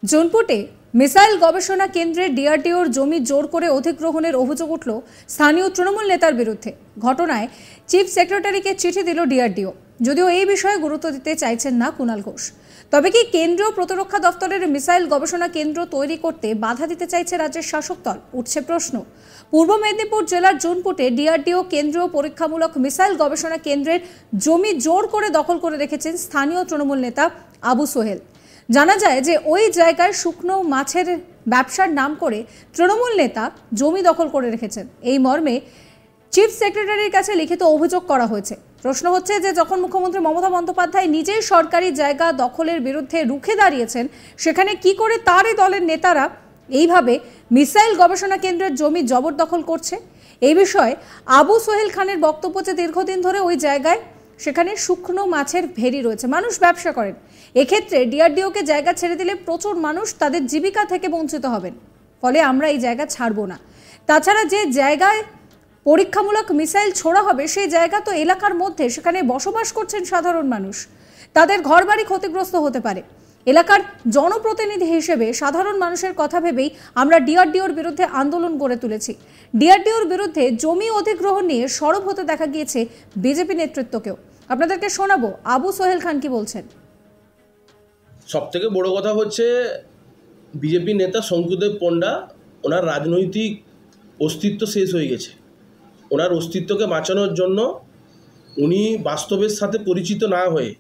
জোনপুটে missile গবেষণা কেন্দ্রে ডিআরডিওর জমি জোর করে অধিগ্রহণের অভিযোগ উঠল স্থানীয় তৃণমূল নেতার বিরুদ্ধে। ঘটনায় চিফ সেক্রেটারিকে চিঠি দিল ডিআরডিও, যদিও এই বিষয়ে গুরুত্ব দিতে চাইছেন না কুণাল ঘোষ। তবে কি কেন্দ্রীয় প্রতিরক্ষা দপ্তরের মিসাইল গবেষণা কেন্দ্র তৈরি করতে বাধা দিতে চাইছে রাজ্যের শাসক দল? উঠছে প্রশ্ন। পূর্ব মেদিনীপুর জেলার জোনপুটে ডিআরডিও কেন্দ্রীয় পরীক্ষামূলক মিসাইল গবেষণা কেন্দ্রের জমি জোর করে দখল করে রেখেছেন স্থানীয় তৃণমূল নেতা আবু সোহেল। জানা যায় যে ওই জায়গায় শুকনো মাছের ব্যবসার নাম করে তৃণমূল নেতা জমি দখল করে রেখেছেন। এই মর্মে চিফ সেক্রেটারির কাছে লিখিত অভিযোগ করা হয়েছে। প্রশ্ন হচ্ছে যে যখন মুখ্যমন্ত্রী মমতা বন্দ্যোপাধ্যায় নিজেই সরকারি জায়গা দখলের বিরুদ্ধে রুখে দাঁড়িয়েছেন, সেখানে কি করে তারই দলের নেতারা এইভাবে মিসাইল গবেষণা কেন্দ্রের জমি জবরদখল করছে? এই বিষয়ে আবু সোহেল খানের বক্তব্য যে দীর্ঘদিন ধরে ওই জায়গায় সেখানে শুকনো মাছের ভেরি রয়েছে, মানুষ ব্যবসা করেন। এক্ষেত্রে ডিআরডিওকে জায়গা ছেড়ে দিলে প্রচুর মানুষ তাদের জীবিকা থেকে বঞ্চিত হবেন, ফলে আমরা এই জায়গা ছাড়বো না। তাছাড়া যে জায়গায় পরীক্ষামূলক মিসাইল ছোড়া হবে সেই জায়গা তো এলাকার মধ্যে, সেখানে বসবাস করছেন সাধারণ মানুষ, তাদের ঘরবাড়ি ক্ষতিগ্রস্ত হতে পারে। এলাকার জনপ্রতিনিধি হিসেবে সাধারণ মানুষের কথা ভেবেই আমরা ডিআরডিওর বিরুদ্ধে আন্দোলন গড়ে তুলেছি। ডিআরডিওর বিরুদ্ধে জমি অধিগ্রহণ নিয়ে সরব হতে দেখা গিয়েছে বিজেপি নেতৃত্বকেও। আপনাদেরকে শোনাবো আবু সোহেল খান কি বলছেন। সবথেকে বড় কথা হচ্ছে বিজেপি নেতা শঙ্কুদেব পণ্ডা, ওনার রাজনৈতিক অস্তিত্ব শেষ হয়ে গেছে। ওনার অস্তিত্বকে বাঁচানোর জন্য উনি বাস্তবের সাথে পরিচিত না হয়ে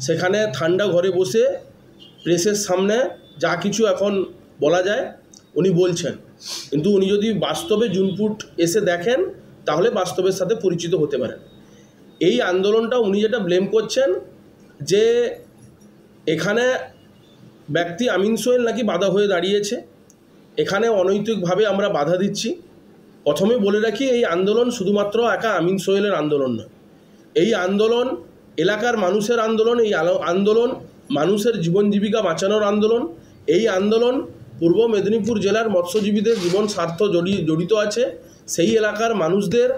সেখানে ঠান্ডা ঘরে বসে প্রেসের সামনে যা কিছু এখন বলা যায় উনি বলছেন, কিন্তু উনি যদি বাস্তবে জুনপুট এসে দেখেন তাহলে বাস্তবের সাথে পরিচিত হতে পারেন। এই আন্দোলনটা উনি যেটা ব্লেম করছেন যে এখানে ব্যক্তি আমিন সোহেল নাকি বাধা হয়ে দাঁড়িয়েছে, এখানে অনৈতিকভাবে আমরা বাধা দিচ্ছি। প্রথমে বলে রাখি, এই আন্দোলন শুধুমাত্র একা আমিন সোহেলের আন্দোলন নয়, এই আন্দোলন এলাকার মানুষের আন্দোলন, এই আন্দোলন মানুষের জীবন জীবিকা বাঁচানোর আন্দোলন। এই আন্দোলন পূর্ব মেদিনীপুর জেলার মৎস্যজীবীদের জীবন স্বার্থ জড়িত আছে, সেই এলাকার মানুষদের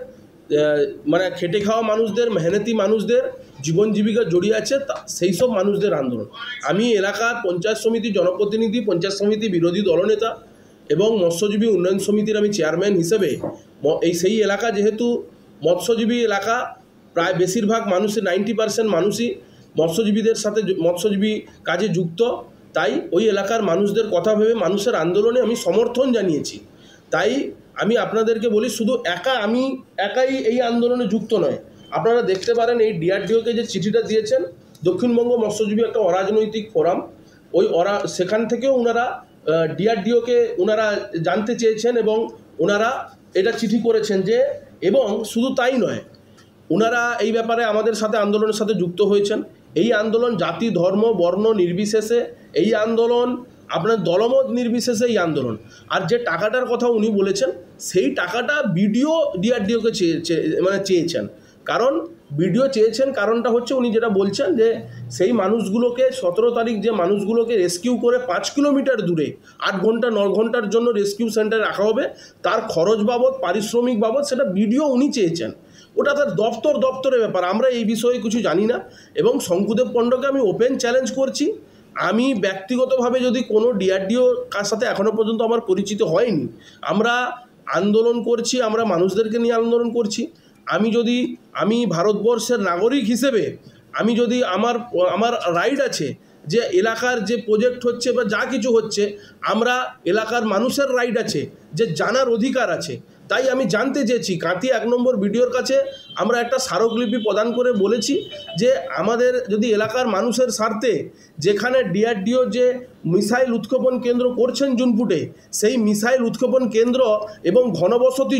মানে খেটে খাওয়া মানুষদের, মেহনতি মানুষদের জীবন জীবিকা জড়িয়ে আছে, সেই সব মানুষদের আন্দোলন। আমি এলাকার পঞ্চায়েত সমিতি জনপ্রতিনিধি, পঞ্চায়েত সমিতি বিরোধী দলনেতা এবং মৎস্যজীবী উন্নয়ন সমিতির আমি চেয়ারম্যান হিসেবে সেই এলাকা যেহেতু মৎস্যজীবী এলাকা, প্রায় বেশিরভাগ মানুষের 90% মানুষই মৎস্যজীবীদের সাথে মৎস্যজীবী কাজে যুক্ত, তাই ওই এলাকার মানুষদের কথা ভেবে মানুষের আন্দোলনে আমি সমর্থন জানিয়েছি। তাই আমি আপনাদেরকে বলি, শুধু আমি একাই এই আন্দোলনে যুক্ত নয়। আপনারা দেখতে পারেন এই ডিআরডিওকে যে চিঠিটা দিয়েছেন, দক্ষিণবঙ্গ মৎস্যজীবী একটা অরাজনৈতিক ফোরাম, সেখান থেকেও ওনারা ডিআরডিওকে ওনারা জানতে চেয়েছেন এবং ওনারা এটা চিঠি করেছেন যে, এবং শুধু তাই নয়, ওনারা এই ব্যাপারে আমাদের সাথে আন্দোলনের সাথে যুক্ত হয়েছেন। এই আন্দোলন জাতি ধর্ম বর্ণ নির্বিশেষে, এই আন্দোলন আপনার দলমত নির্বিশেষে এই আন্দোলন। আর যে টাকাটার কথা উনি বলেছেন, সেই টাকাটা বিডিও ডিআরডিওকে চেয়েছেন। কারণ বিডিও চেয়েছেন, কারণটা হচ্ছে উনি যেটা বলছেন যে সেই মানুষগুলোকে 17 তারিখ যে মানুষগুলোকে রেস্কিউ করে 5 কিলোমিটার দূরে 8 ঘন্টা 9 ঘন্টার জন্য রেস্কিউ সেন্টারে রাখা হবে, তার খরচ বাবদ পারিশ্রমিক বাবদ সেটা বিডিও উনি চেয়েছেন। ওটা তার দপ্তরের ব্যাপার, আমরা এই বিষয়ে কিছু জানি না। এবং শঙ্কুদেব পণ্ডাকে আমি ওপেন চ্যালেঞ্জ করছি, আমি ব্যক্তিগতভাবে যদি কোনো ডিআরডিও কার সাথে এখনও পর্যন্ত আমার পরিচিত হয়নি, আমরা আন্দোলন করছি, আমরা মানুষদেরকে নিয়ে আন্দোলন করছি। আমি ভারতবর্ষের নাগরিক হিসেবে আমি যদি আমার রাইট আছে যে এলাকার যে প্রজেক্ট হচ্ছে বা যা কিছু হচ্ছে, আমরা এলাকার মানুষের রাইট আছে যে জানার অধিকার আছে। তাই আমি জানতে চেয়েছি, কাঁথি 1 নম্বর বিডিওর কাছে আমরা একটা স্মারকলিপি প্রদান করে বলেছি যে আমাদের যদি এলাকার মানুষের স্বার্থে যেখানে ডিআরডিও যে মিসাইল উৎক্ষেপণ কেন্দ্র করছেন জুনপুটে, সেই মিসাইল উৎক্ষেপণ কেন্দ্র এবং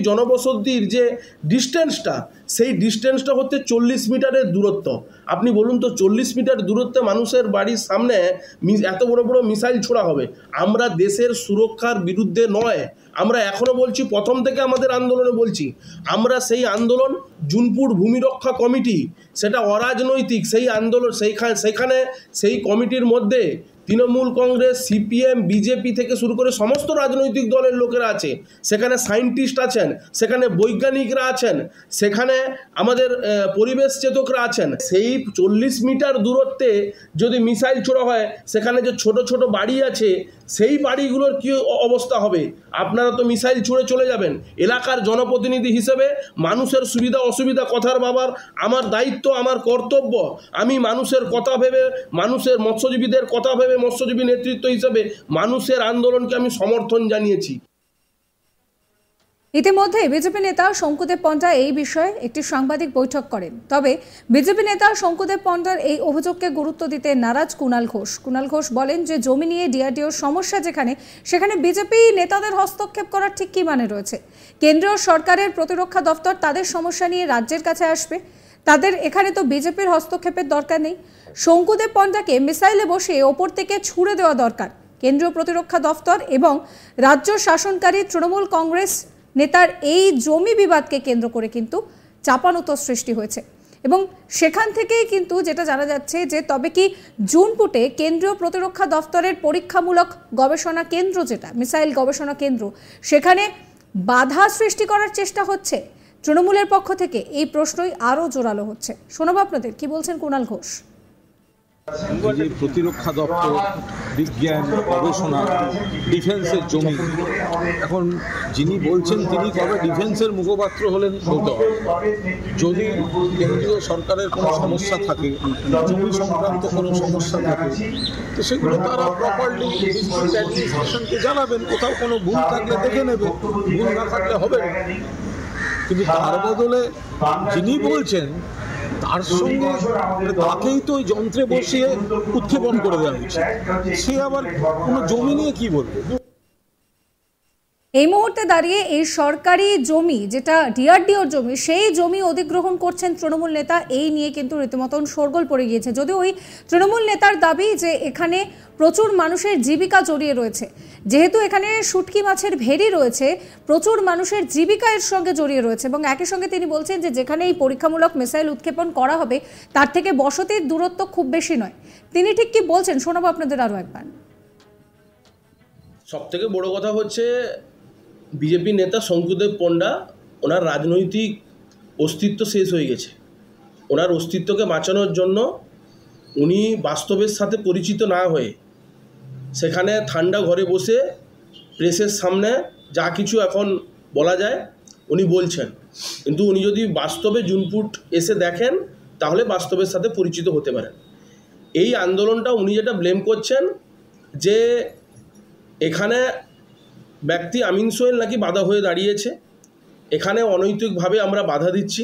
জনবসতির যে ডিস্টেন্সটা, সেই ডিস্টেন্সটা হচ্ছে 40 মিটারের দূরত্ব। আপনি বলুন তো, 40 মিটার দূরত্বে মানুষের বাড়ির সামনে এত বড় বড় মিসাইল ছোড়া হবে? আমরা দেশের সুরক্ষার বিরুদ্ধে নয়, আমরা এখনও বলছি, প্রথম থেকে আমাদের আন্দোলনে বলছি, আমরা সেই আন্দোলন জুনপুট ভূমি রক্ষা কমিটি, সেটা অরাজনৈতিক সেই আন্দোলন, সেইখানে সেই কমিটির মধ্যে তৃণমূল কংগ্রেস, সিপিএম, বিজেপি থেকে শুরু করে সমস্ত রাজনৈতিক দলের লোকেরা আছে, সেখানে সায়েন্টিস্ট আছেন, সেখানে বৈজ্ঞানিকরা আছেন, সেখানে আমাদের পরিবেশ চেতকরা আছেন। সেই 40 মিটার দূরত্বে যদি মিসাইল ছোড়া হয়, সেখানে যে ছোট ছোট বাড়ি আছে সেই বাড়িগুলোর কী অবস্থা হবে? আপনারা তো মিসাইল ছুঁড়ে চলে যাবেন। এলাকার জনপ্রতিনিধি হিসেবে মানুষের সুবিধা অসুবিধা কথার বাবার আমার দায়িত্ব, আমার কর্তব্য। আমি মানুষের কথা ভেবে, মানুষের মৎস্যজীবীদের কথা ভেবে, মৎস্যজীবী নেতৃত্ব হিসেবে মানুষের আন্দোলনকে আমি সমর্থন জানিয়েছি। ইতিমধ্যে বিজেপি নেতা শঙ্কুদেব পণ্ডা এই বিষয়ে একটি সাংবাদিক বৈঠক করেন। তবে বিজেপি নেতা শঙ্কুদেব পণ্ডার এই অভিযোগকে গুরুত্ব দিতে নারাজ কুণাল ঘোষ। কুণাল ঘোষ বলেন যে জমি নিয়ে ডিআরডিওর সমস্যা সেখানে বিজেপি নেতাদের হস্তক্ষেপ করার ঠিক কী মানে রয়েছে? কেন্দ্রীয় সরকারের প্রতিরক্ষা দপ্তর তাদের সমস্যা নিয়ে রাজ্যের কাছে আসবে, তাদের এখানে তো বিজেপির হস্তক্ষেপের দরকার নেই। শঙ্কুদেব পণ্ডাকে মিসাইলে বসিয়ে ওপর থেকে ছুড়ে দেওয়া দরকার। কেন্দ্রীয় প্রতিরক্ষা দপ্তর এবং রাজ্য শাসনকারী তৃণমূল কংগ্রেস নেতার এই জমি বিবাদকে কেন্দ্র করে কিন্তু চাপানুতর সৃষ্টি হয়েছে এবং সেখান থেকেই কিন্তু যেটা জানা যাচ্ছে যে তবে কি জুনপুটে কেন্দ্রীয় প্রতিরক্ষা দপ্তরের পরীক্ষামূলক গবেষণা কেন্দ্র, যেটা মিসাইল গবেষণা কেন্দ্র, সেখানে বাধা সৃষ্টি করার চেষ্টা হচ্ছে তৃণমূলের পক্ষ থেকে। এই প্রশ্নই আরও জোরালো হচ্ছে। শোনাবো আপনাদের কি বলছেন কুণাল ঘোষ। প্রতিরক্ষা দপ্তর, বিজ্ঞান, গবেষণা, ডিফেন্সের জমি, এখন যিনি বলছেন তিনি কবে ডিফেন্সের মুখপাত্র হলেন বলতে হবে। যদি কেন্দ্রীয় সরকারের কোনো সমস্যা থাকে, জমি সংক্রান্ত কোনো সমস্যা থাকে, তো সেগুলো তারা প্রপারলি ডিস্ট্রিক্ট অ্যাডমিনিস্ট্রেশনকে জানাবেন। কোথাও কোনো ভুল থাকলে দেখে নেবে, ভুল না থাকলে হবে না। কিন্তু তার বদলে যিনি বলছেন তার সঙ্গে তাকেই তো ওই যন্ত্রে বসিয়ে উৎক্ষেপণ করে দেওয়া হয়েছে। সে আবার কোনো জমি নিয়ে কি বলবে? এই মুহূর্তে দাঁড়িয়ে এই সরকারি জমি, যেটা ডিআরডিওর জমি, সেই জমি অধিগ্রহণ করছেন তৃণমূল নেতা, এই নিয়ে কিন্তু রীতিমতন শোরগোল পড়ে গিয়েছে। যদিও ওই তৃণমূল নেতার দাবি যে এখানে প্রচুর মানুষের জীবিকা জড়িয়ে রয়েছে, যেহেতু এখানে শুটকি মাছের ভেড়ি রয়েছে, প্রচুর মানুষের জীবিকা এর সঙ্গে জড়িয়ে রয়েছে এবং একই সঙ্গে তিনি বলছেন যে যেখানে এই পরীক্ষামূলক মিসাইল উৎক্ষেপণ করা হবে তার থেকে বসতির দূরত্ব খুব বেশি নয়। তিনি ঠিক কি বলছেন শোনাবো আপনাদের আরও একবার। সবথেকে বড় কথা হচ্ছে বিজেপি নেতা শঙ্কুদেব পণ্ডা, ওনার রাজনৈতিক অস্তিত্ব শেষ হয়ে গেছে। ওনার অস্তিত্বকে বাঁচানোর জন্য উনি বাস্তবের সাথে পরিচিত না হয়ে সেখানে ঠান্ডা ঘরে বসে প্রেসের সামনে যা কিছু এখন বলা যায় উনি বলছেন। কিন্তু উনি যদি বাস্তবে জুনপুট এসে দেখেন তাহলে বাস্তবের সাথে পরিচিত হতে পারেন। এই আন্দোলনটা উনি যেটা ব্লেম করছেন যে এখানে ব্যক্তি আমিন সোহেল নাকি বাধা হয়ে দাঁড়িয়েছে, এখানে অনৈতিকভাবে আমরা বাধা দিচ্ছি।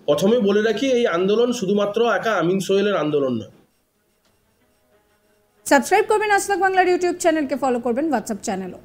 প্রথমে বলে রাখি, এই আন্দোলন শুধুমাত্র একা আমিন সোহেলের আন্দোলন নয়। সাবস্ক্রাইব করবেন আজ তাক বাংলার ইউটিউব চ্যানেলকে, ফলো করবেন হোয়াটসঅ্যাপ চ্যানেলও।